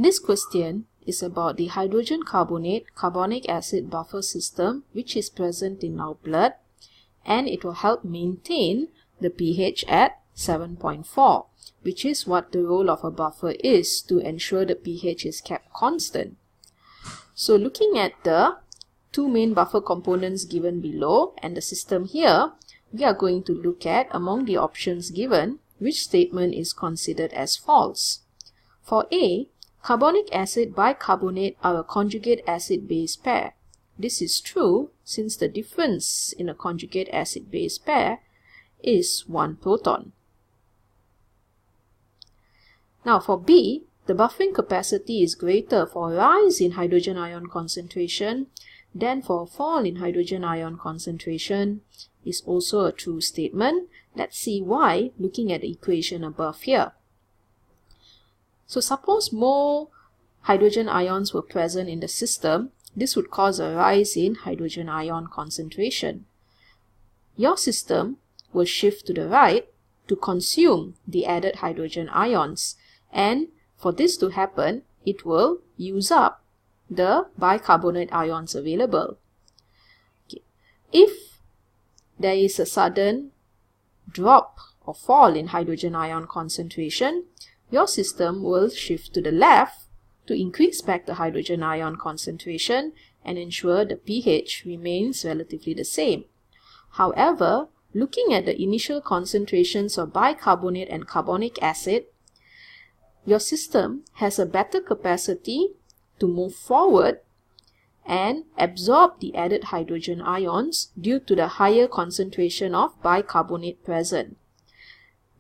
This question is about the hydrogen carbonate carbonic acid buffer system which is present in our blood, and it will help maintain the pH at 7.4, which is what the role of a buffer is to ensure the pH is kept constant. So looking at the two main buffer components given below and the system here, we are going to look at, among the options given, which statement is considered as false. For A, carbonic acid bicarbonate are a conjugate acid-base pair. This is true since the difference in a conjugate acid-base pair is 1 proton. Now for B, the buffering capacity is greater for a rise in hydrogen ion concentration than for a fall in hydrogen ion concentration is also a true statement. Let's see why looking at the equation above here. So suppose more hydrogen ions were present in the system, this would cause a rise in hydrogen ion concentration. Your system will shift to the right to consume the added hydrogen ions, and for this to happen, it will use up the bicarbonate ions available. Okay. If there is a sudden drop or fall in hydrogen ion concentration, your system will shift to the left to increase back the hydrogen ion concentration and ensure the pH remains relatively the same. However, looking at the initial concentrations of bicarbonate and carbonic acid, your system has a better capacity to move forward and absorb the added hydrogen ions due to the higher concentration of bicarbonate present.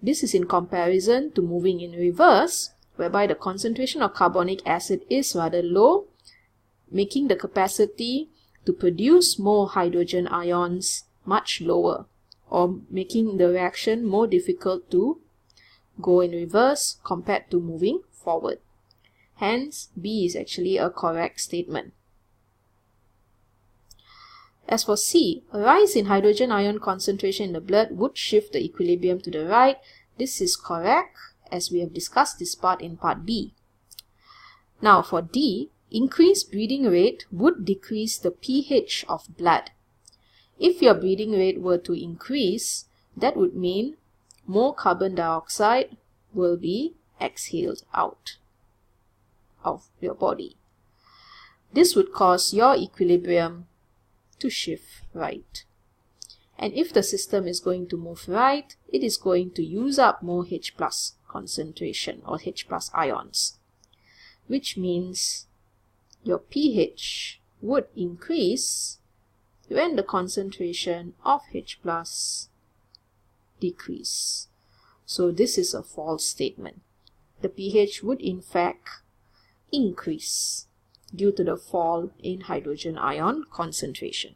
This is in comparison to moving in reverse, whereby the concentration of carbonic acid is rather low, making the capacity to produce more hydrogen ions much lower, or making the reaction more difficult to go in reverse compared to moving forward. Hence, B is actually a correct statement. As for C, a rise in hydrogen ion concentration in the blood would shift the equilibrium to the right. This is correct, as we have discussed this part in part B. Now for D, increased breathing rate would decrease the pH of blood. If your breathing rate were to increase, that would mean more carbon dioxide will be exhaled out of your body. This would cause your equilibrium to shift right. And if the system is going to move right, it is going to use up more H+ concentration or H+ ions, which means your pH would increase when the concentration of H+ decrease. So this is a false statement. The pH would in fact increase due to the fall in hydrogen ion concentration.